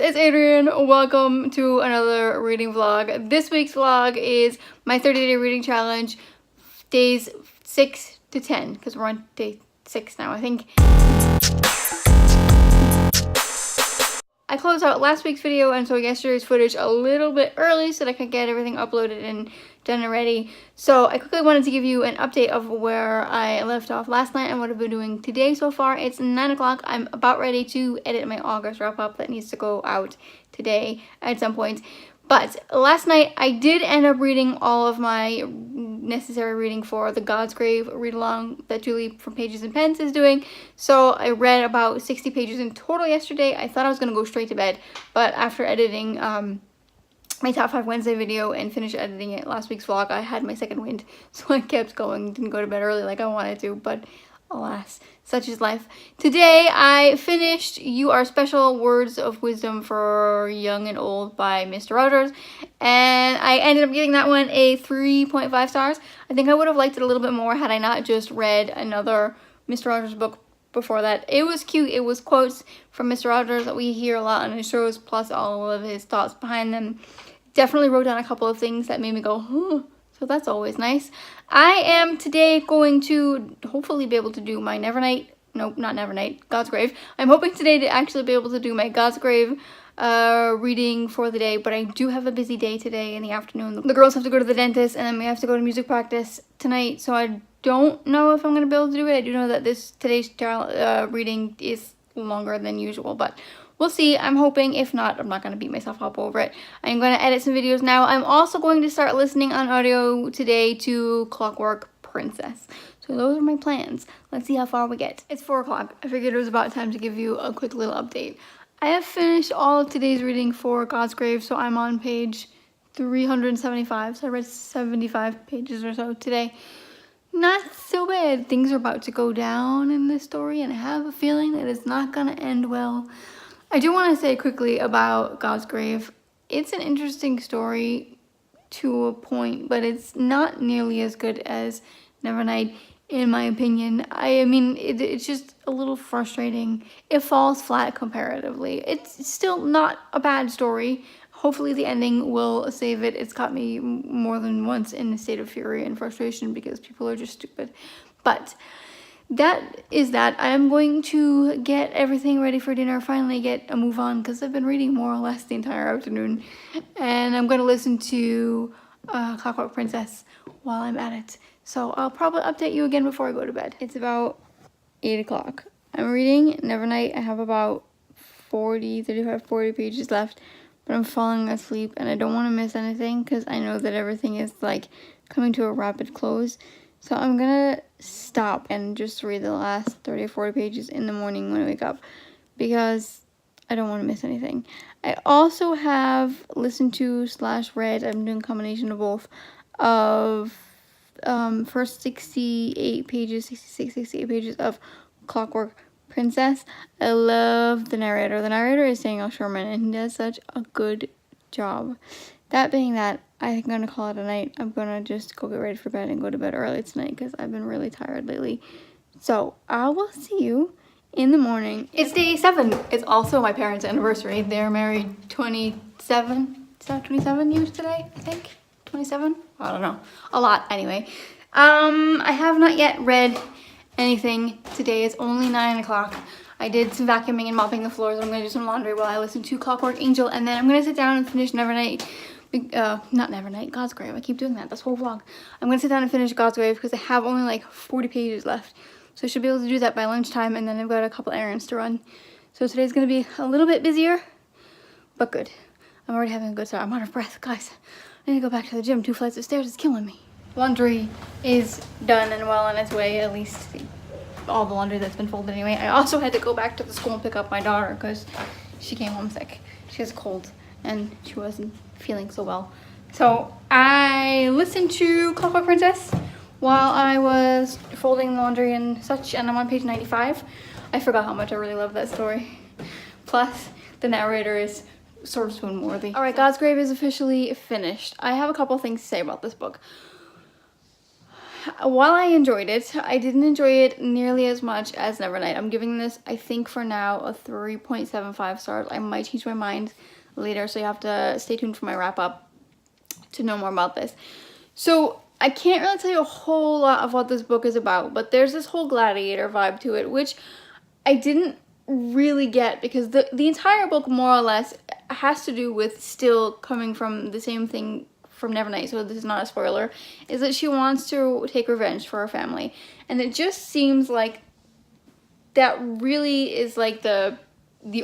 it's Adrian. Welcome to another reading vlog. This week's vlog is my 30-day reading challenge, days 6 to 10, because we're on day 6 now, I think. I closed out last week's video and so yesterday's footage a little bit early so that I could get everything uploaded and done and ready. So I quickly wanted to give you an update of where I left off last night and what I've been doing today so far. It's 9 o'clock. I'm about ready to edit my August wrap up that needs to go out today at some point. But last night I did end up reading all of my necessary reading for the God's Grave read along that Julie from Pages and Pens is doing. So I read about 60 pages in total yesterday. I thought I was going to go straight to bed, but after editing my top 5 Wednesday video and finish editing it last week's vlog, I had my second wind, so I kept going. Didn't go to bed early like I wanted to, but alas, such is life. Today I finished You Are Special, Words of Wisdom for Young and Old by Mr. Rogers, and I ended up giving that one a 3.5 stars. I think I would have liked it a little bit more had I not just read another Mr. Rogers book before that. It was cute. It was quotes from Mr. Rogers that we hear a lot on his shows, plus all of his thoughts behind them. Definitely wrote down a couple of things that made me go, huh. So that's always nice. I am today going to hopefully be able to do my God's Grave. I'm hoping today to actually be able to do my God's Grave reading for the day, but I do have a busy day today in the afternoon. The girls have to go to the dentist and then we have to go to music practice tonight, so I don't know if I'm going to be able to do it. I do know that today's reading is longer than usual, but we'll see. I'm hoping. If not, I'm not going to beat myself up over it. I'm going to edit some videos now. I'm also going to start listening on audio today to Clockwork Princess. So those are my plans. Let's see how far we get. It's 4 o'clock. I figured it was about time to give you a quick little update. I have finished all of today's reading for God's Grave, so I'm on page 375. So I read 75 pages or so today. Not so bad. Things are about to go down in this story, and I have a feeling that it's not going to end well. I do want to say quickly about God's Grave. It's an interesting story to a point, but it's not nearly as good as Nevernight, in my opinion. I mean, it's just a little frustrating. It falls flat comparatively. It's still not a bad story. Hopefully the ending will save it. It's got me more than once in a state of fury and frustration because people are just stupid. But that is that. I am going to get everything ready for dinner, finally get a move on, because I've been reading more or less the entire afternoon. And I'm going to listen to Clockwork Princess while I'm at it. So I'll probably update you again before I go to bed. It's about 8 o'clock. I'm reading Nevernight. I have about 40 pages left, but I'm falling asleep and I don't want to miss anything because I know that everything is like coming to a rapid close. So I'm gonna stop and just read the last 30 or 40 pages in the morning when I wake up because I don't want to miss anything. I also have listened to / read, I'm doing a combination of both, of first 68 pages of Clockwork Princess. I love the narrator. The narrator is Daniel Sherman and he does such a good job. That being that, I'm going to call it a night. I'm going to just go get ready for bed and go to bed early tonight because I've been really tired lately. So I will see you in the morning. It's day 7. It's also my parents' anniversary. They're married 27. Is that 27 years today, I think? 27? I don't know. A lot, anyway. I have not yet read anything. Today is only 9 o'clock. I did some vacuuming and mopping the floors. I'm going to do some laundry while I listen to Clockwork Angel, and then I'm going to sit down and finish Nevernight. Not Nevernight, God's Grave. I keep doing that this whole vlog. I'm going to sit down and finish God's Grave because I have only like 40 pages left. So I should be able to do that by lunchtime, and then I've got a couple errands to run. So today's going to be a little bit busier, but good. I'm already having a good start. I'm out of breath, guys. I need to go back to the gym. 2 flights of stairs is killing me. Laundry is done and well on its way, at least all the laundry that's been folded anyway. I also had to go back to the school and pick up my daughter because she came home sick. She has a cold and she wasn't feeling so well. So I listened to Clockwork Princess while I was folding the laundry and such, and I'm on page 95. I forgot how much I really love that story. Plus, the narrator is sort of swoon-worthy. Alright, God's Grave is officially finished. I have a couple things to say about this book. while I enjoyed it, I didn't enjoy it nearly as much as Nevernight. I'm giving this, I think for now, a 3.75 stars. I might change my mind later, so you have to stay tuned for my wrap up to know more about this. So I can't really tell you a whole lot of what this book is about, but there's this whole gladiator vibe to it, which I didn't really get, because the entire book more or less has to do with still coming from the same thing from Nevernight, so this is not a spoiler, is that she wants to take revenge for her family. And it just seems like that really is like the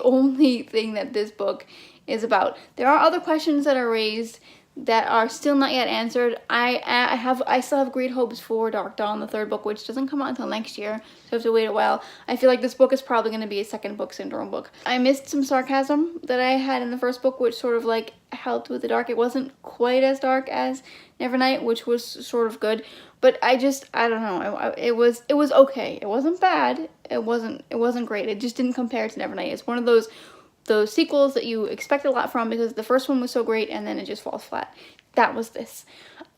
only thing that this book is about. There are other questions that are raised that are still not yet answered. I still have great hopes for Dark Dawn, the third book, which doesn't come out until next year, so I have to wait a while. I feel like this book is probably going to be a second book syndrome book. I missed some sarcasm that I had in the first book, which sort of like helped with the dark. It wasn't quite as dark as Nevernight, which was sort of good, but I don't know. It was okay. It wasn't bad. It wasn't great. It just didn't compare to Nevernight. It's one of those sequels that you expect a lot from because the first one was so great and then it just falls flat. That was this.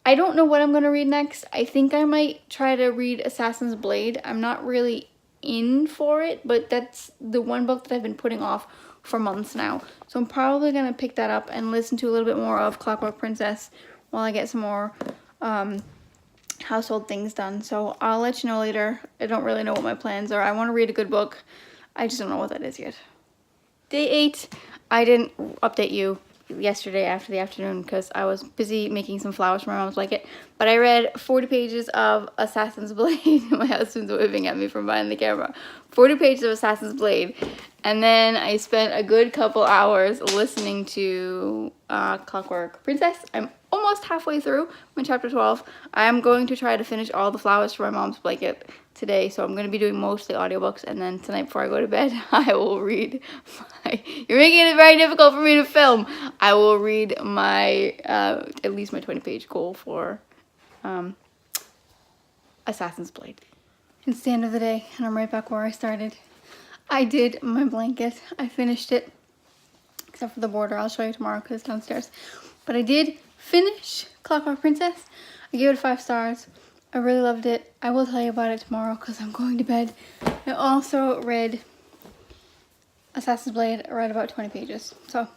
I don't know what I'm going to read next. I think I might try to read Assassin's Blade. I'm not really in for it, but that's the one book that I've been putting off for months now. So I'm probably going to pick that up and listen to a little bit more of Clockwork Princess while I get some more household things done. So I'll let you know later. I don't really know what my plans are. I want to read a good book. I just don't know what that is yet. Day 8, I didn't update you yesterday after the afternoon because I was busy making some flowers for my mom's blanket, but I read 40 pages of Assassin's Blade. My husband's waving at me from behind the camera. 40 pages of Assassin's Blade, and then I spent a good couple hours listening to Clockwork Princess. I'm almost halfway through. I'm in chapter 12. I'm going to try to finish all the flowers for my mom's blanket today, so I'm going to be doing mostly audiobooks, and then tonight before I go to bed I will read my, you're making it very difficult for me to film, I will read my at least my 20-page goal for Assassin's Blade. It's the end of the day and I'm right back where I started. I did my blanket. I finished it, except for the border. I'll show you tomorrow because it's downstairs, but I did finish Clockwork Princess. I gave it 5 stars. I really loved it. I will tell you about it tomorrow because I'm going to bed. I also read Assassin's Blade. I read about 20 pages, so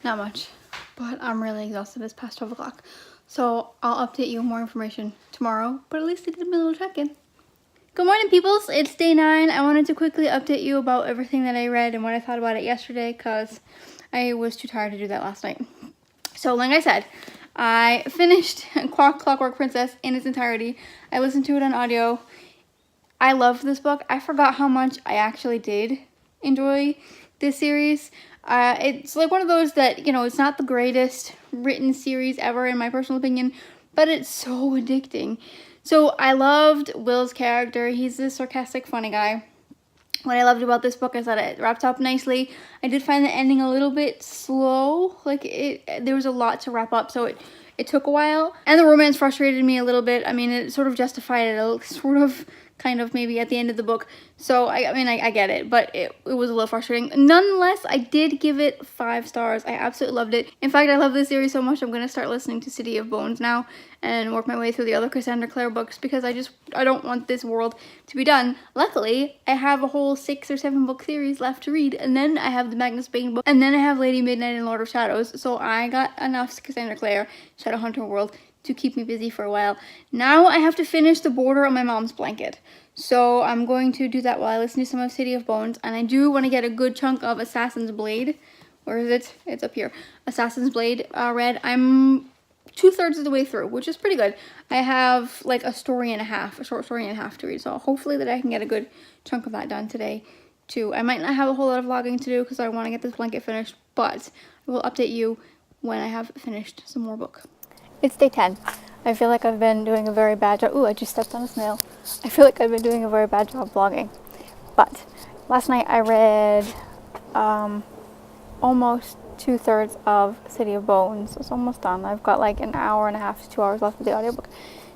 not much, but I'm really exhausted. It's past 12 o'clock, so I'll update you with more information tomorrow, but at least I did my little check-in. Good morning, peoples. It's day 9. I wanted to quickly update you about everything that I read and what I thought about it yesterday because I was too tired to do that last night. So like I said, I finished Clockwork Princess in its entirety. I listened to it on audio. I loved this book. I forgot how much I actually did enjoy this series. It's like one of those that, you know, it's not the greatest written series ever in my personal opinion, but it's so addicting. So I loved Will's character. He's this sarcastic, funny guy. What I loved about this book is that it wrapped up nicely. I did find the ending a little bit slow. Like, there was a lot to wrap up, so it took a while. And the romance frustrated me a little bit. I mean, it sort of justified it, sort of, kind of, maybe at the end of the book. So, I mean, I get it, but it was a little frustrating. Nonetheless, I did give it 5 stars. I absolutely loved it. In fact, I love this series so much, I'm going to start listening to City of Bones now and work my way through the other Cassandra Clare books because I don't want this world to be done. Luckily, I have a whole 6 or 7 book series left to read, and then I have the Magnus Bane book, and then I have Lady Midnight and Lord of Shadows, so I got enough Cassandra Clare, Shadowhunter World to keep me busy for a while. Now I have to finish the border on my mom's blanket. So I'm going to do that while I listen to some of City of Bones, and I do want to get a good chunk of Assassin's Blade. Where is it? It's up here. Assassin's Blade read. I'm 2/3 of the way through, which is pretty good. I have like a story and a half, a short story and a half to read, so hopefully that I can get a good chunk of that done today too. I might not have a whole lot of vlogging to do because I want to get this blanket finished, but I will update you when I have finished some more book. It's day 10. I feel like I've been doing a very bad job. Ooh, I just stepped on a snail. I feel like I've been doing a very bad job vlogging. But last night I read almost 2/3 of City of Bones. It's almost done. I've got like an hour and a half to 2 hours left of the audiobook.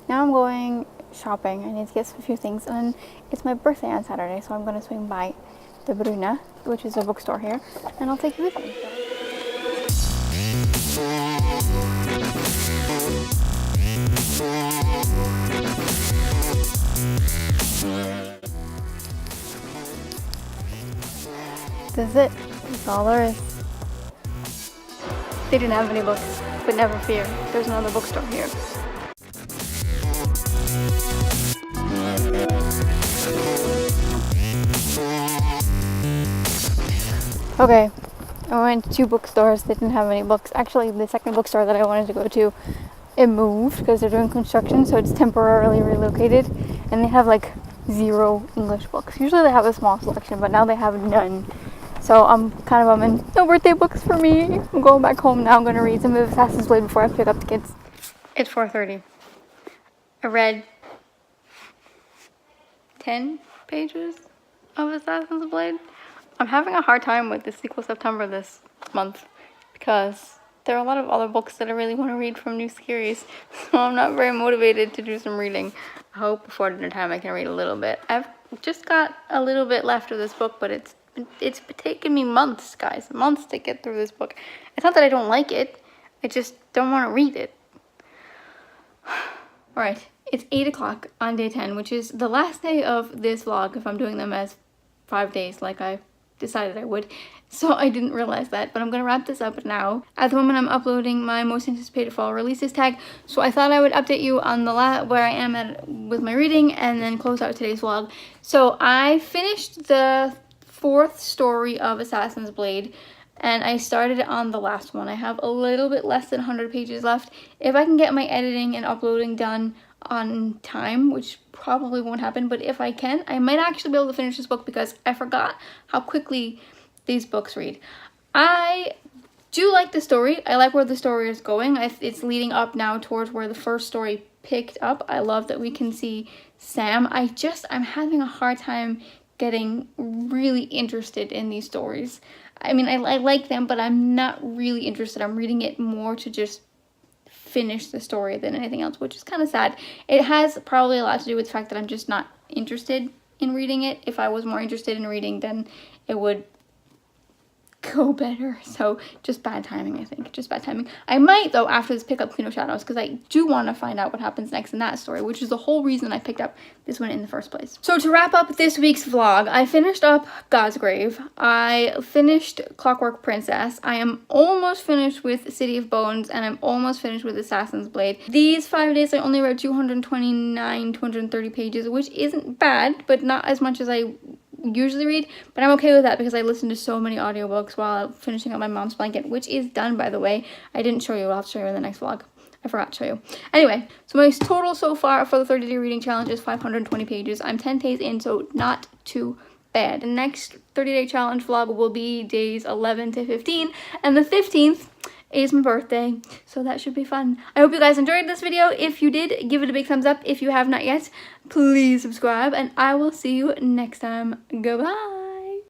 Now I'm going shopping. I need to get a few things. And then it's my birthday on Saturday, so I'm going to swing by the Bruna, which is a bookstore here, and I'll take you with me. That's it. That's all there is. They didn't have any books, but never fear. There's another bookstore here. Okay, I went to 2 bookstores. They didn't have any books. Actually, the second bookstore that I wanted to go to, it moved because they're doing construction, so it's temporarily relocated. And they have like 0 English books. Usually they have a small selection, but now they have none. So I'm kind of bumming. No birthday books for me. I'm going back home now. I'm going to read some of Assassin's Blade before I pick up the kids. It's 4:30. I read 10 pages of Assassin's Blade. I'm having a hard time with the sequel September this month because there are a lot of other books that I really want to read from new series. So I'm not very motivated to do some reading. I hope before dinner time I can read a little bit. I've just got a little bit left of this book, but it's taken me months, guys. Months to get through this book. It's not that I don't like it. I just don't want to read it. Alright, it's 8 o'clock on day 10, which is the last day of this vlog if I'm doing them as 5 days like I decided I would. So I didn't realize that, but I'm going to wrap this up now. At the moment I'm uploading my most anticipated fall releases tag, so I thought I would update you on the where I am at with my reading and then close out today's vlog. So I finished the 4th story of Assassin's Blade and I started on the last one. I have a little bit less than 100 pages left. If I can get my editing and uploading done on time, which probably won't happen, but if I can, I might actually be able to finish this book because I forgot how quickly these books read. I do like the story. I like where the story is going. It's leading up now towards where the first story picked up. I love that we can see Sam. I'm having a hard time getting really interested in these stories. I mean, I like them, but I'm not really interested. I'm reading it more to just finish the story than anything else, which is kind of sad. It has probably a lot to do with the fact that I'm just not interested in reading it. If I was more interested in reading, then it would go better. So just bad timing, I think. Just bad timing. I might, though, after this pick up Queen of Shadows, because I do want to find out what happens next in that story, which is the whole reason I picked up this one in the first place. So to wrap up this week's vlog, I finished up God's I finished Clockwork Princess. I am almost finished with City of Bones, and I'm almost finished with Assassin's Blade. These 5 days I only read 230 pages, which isn't bad, but not as much as I usually read, but I'm okay with that because I listen to so many audiobooks while finishing up my mom's blanket, which is done, by the way. I didn't show you. I'll have to show you in the next vlog. I forgot to show you. Anyway, so my total so far for the 30-day reading challenge is 520 pages. I'm 10 days in, so not too bad. The next 30-day challenge vlog will be days 11 to 15, and the 15th is my birthday, so that should be fun. I hope you guys enjoyed this video. If you did, give it a big thumbs up. If you have not yet, please subscribe, and I will see you next time. Goodbye.